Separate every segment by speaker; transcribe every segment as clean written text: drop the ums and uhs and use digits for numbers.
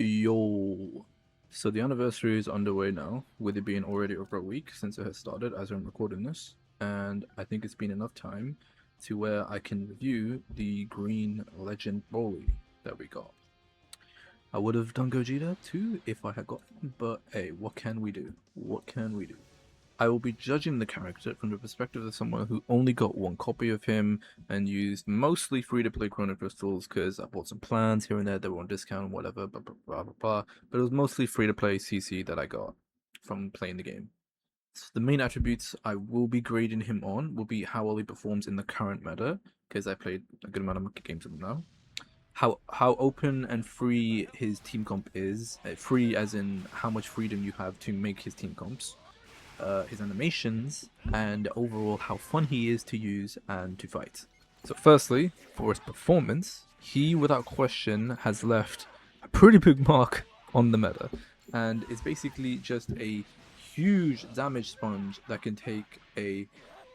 Speaker 1: Yo. So the anniversary is underway now, with it being already over a week since it has started as I'm recording this. And I think it's been enough time to where I can review the Green Legend Broly that we got. I would have done Gogeta too if I had got him, but hey, what can we do? What can we do? I will be judging the character from the perspective of someone who only got one copy of him and used mostly free-to-play Chrono Crystals because I bought some plans here and there. They were on discount, whatever, blah, blah, blah, blah, blah. But it was mostly free-to-play CC that I got from playing the game. So the main attributes I will be grading him on will be how well he performs in the current meta, because I played a good amount of games with him now. How open and free his team comp is, free as in how much freedom you have to make his team comps, his animations, and overall how fun he is to use and to fight. So firstly, for his performance, he without question has left a pretty big mark on the meta, and is basically just a huge damage sponge that can take a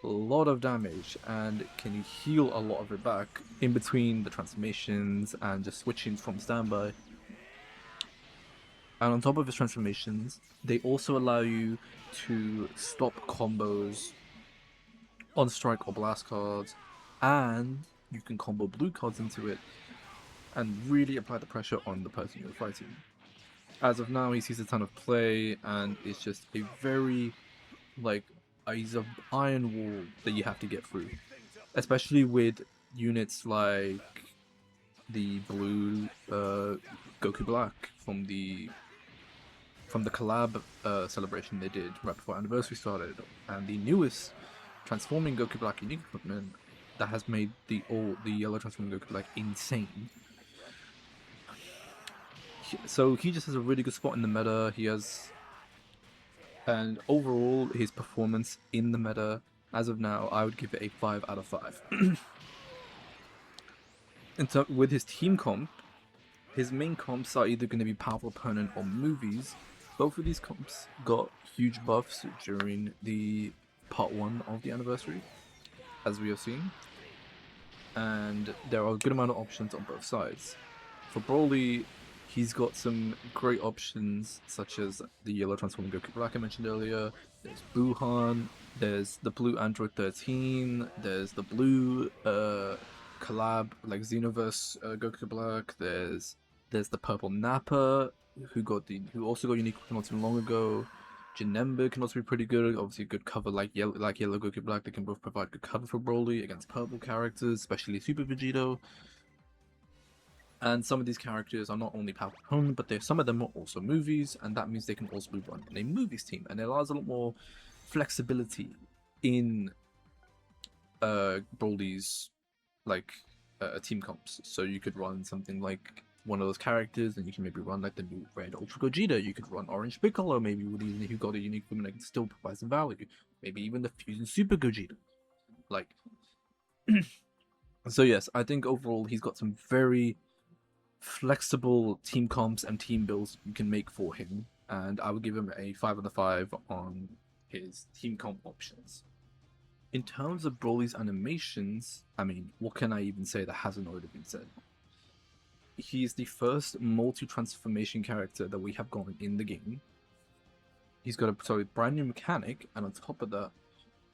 Speaker 1: lot of damage and can heal a lot of it back in between the transformations and just switching from standby. And on top of his transformations, they also allow you to stop combos on strike or blast cards, and you can combo blue cards into it and really apply the pressure on the person you're fighting. As of now, he sees a ton of play, and it's just a very, he's an iron wall that you have to get through, especially with units like the blue Goku Black from the collab celebration they did right before anniversary started, and the newest transforming Goku Black unique equipment that has made the yellow transforming Goku Black insane. So he just has a really good spot in the meta. And overall his performance in the meta as of now, I would give it a 5 out of 5. And so with his team comp, his main comps are either going to be Powerful Opponent or Movies. Both of these comps got huge buffs during the part 1 of the anniversary, as we have seen. And there are a good amount of options on both sides. For Broly, he's got some great options, such as the yellow transforming Goku Black I mentioned earlier. There's Buhan, there's the blue Android 13, there's the blue collab like Xenoverse Goku Black. There's the purple Nappa who also got unique not too long ago. Janemba can also be pretty good. Obviously, a good cover like yellow Goku Black. They can both provide good cover for Broly against purple characters, especially Super Vegito. And some of these characters are not only powerful opponent, but some of them are also movies, and that means they can also be run in a movies team, and it allows a lot more flexibility in Broly's team comps. So you could run something like one of those characters, and you can maybe run like the new Red Ultra Gogeta. You could run Orange Piccolo, maybe with even who got a unique woman that can still provide some value. Maybe even the Fusion Super Gogeta. So yes, I think overall he's got some very flexible team comps and team builds you can make for him, and I would give him a 5 out of 5 on his team comp options. In terms of Broly's animations, I mean, what can I even say that hasn't already been said? He's the first multi-transformation character that we have gone in the game. He's got a brand new mechanic, and on top of that,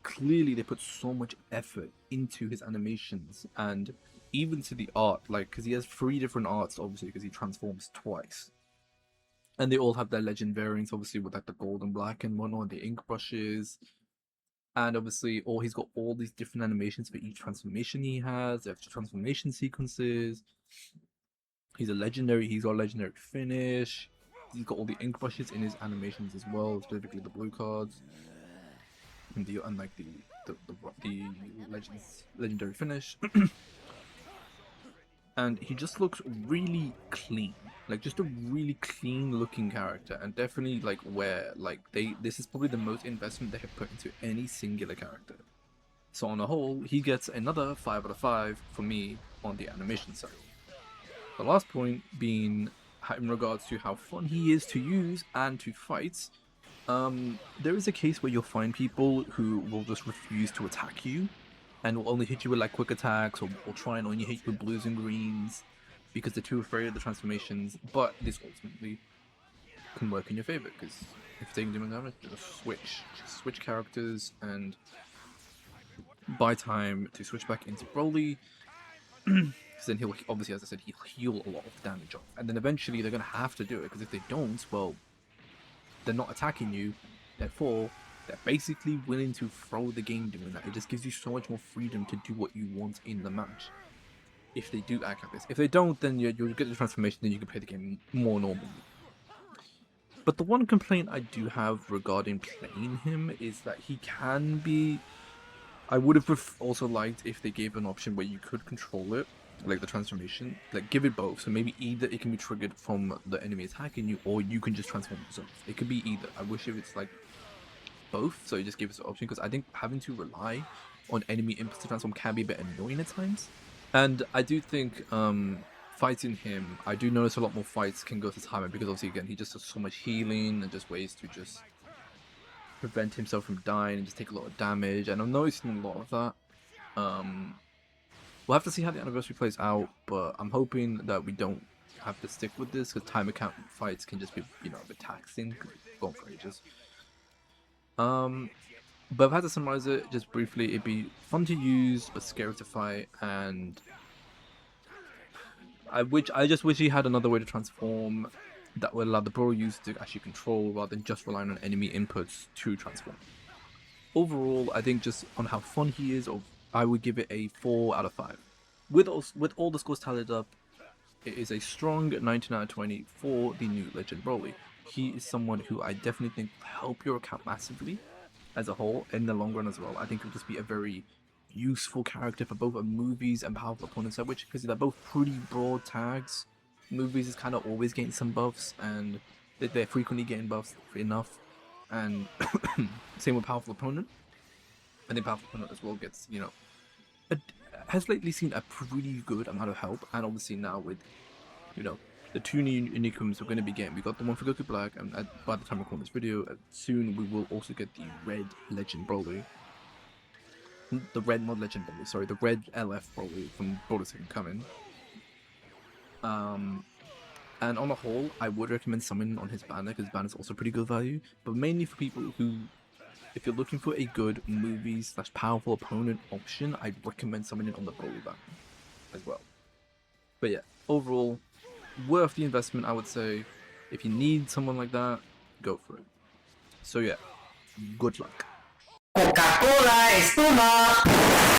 Speaker 1: clearly they put so much effort into his animations and even to the art, because he has 3 different arts, obviously, because he transforms twice. And they all have their legend variants, obviously, with like the gold and black and whatnot, the ink brushes. And obviously, he's got all these different animations for each transformation he has, extra transformation sequences. He's got legendary finish. He's got all the ink brushes in his animations as well, specifically the blue cards. And the legendary finish. And he just looks really clean, just a really clean looking character, and definitely this is probably the most investment they have put into any singular character. So on the whole, he gets another 5 out of 5 for me on the animation side. The last point being in regards to how fun he is to use and to fight. There is a case where you'll find people who will just refuse to attack you and will only hit you with quick attacks, or try and only hit you with blues and greens. because they're too afraid of the transformations, but this ultimately can work in your favor, because if you're taking demon damage, just switch characters and buy time to switch back into Broly. Because then he'll, obviously, as I said, he'll heal a lot of damage off, and then eventually they're going to have to do it, because if they don't, well, they're not attacking you, therefore they're basically willing to throw the game doing that. It just gives you so much more freedom to do what you want in the match if they do act like this. If they don't, then you'll get the transformation, then you can play the game more normally. But the one complaint I do have regarding playing him is that he can be... I would have also liked if they gave an option where you could control it, like the transformation, like give it both. So maybe either it can be triggered from the enemy attacking you, or you can just transform yourself. It could be either. I wish if it's like both, so you just give us the option, because I think having to rely on enemy inputs to transform can be a bit annoying at times. And I do think fighting him, I do notice a lot more fights can go to timer, because obviously again he just does so much healing and just ways to just prevent himself from dying and just take a lot of damage, and I'm noticing a lot of that. We'll have to see how the anniversary plays out, but I'm hoping that we don't have to stick with this, because timer count fights can just be, you know, a bit taxing, going for ages. But if I had to summarize it just briefly, it'd be fun to use but scary to fight, and I just wish he had another way to transform that would allow the Bro use to actually control, rather than just relying on enemy inputs to transform. Overall, I think just on how fun he is, I would give it a 4 out of 5. With all the scores tallied up, it is a strong 19 out of 20 for the new Legend Broly. He is someone who I definitely think will help your account massively as a whole in the long run as well. I think he'll just be a very useful character for both movies and powerful opponents, which, because they're both pretty broad tags. Movies is kind of always getting some buffs, and they're frequently getting buffs enough. And same with powerful opponent. I think powerful opponent as well gets, you know, has lately seen a pretty good amount of help, and obviously now with, you know, the 2 new Unicums we're going to be getting. We got the one for Goku Black, and by the time I record this video, soon we will also get the Red Legend Broly. The Red Mod Legend Broly, sorry, the Red LF Broly from Broly Second Coming. And on the whole, I would recommend summoning on his banner, because banner is also pretty good value, but mainly for people who, if you're looking for a good movie / powerful opponent option, I'd recommend summoning on the Broly banner as well. But yeah, overall, worth the investment, I would say. If you need someone like that, go for it. So yeah, good luck.
Speaker 2: Coca-Cola, espuma.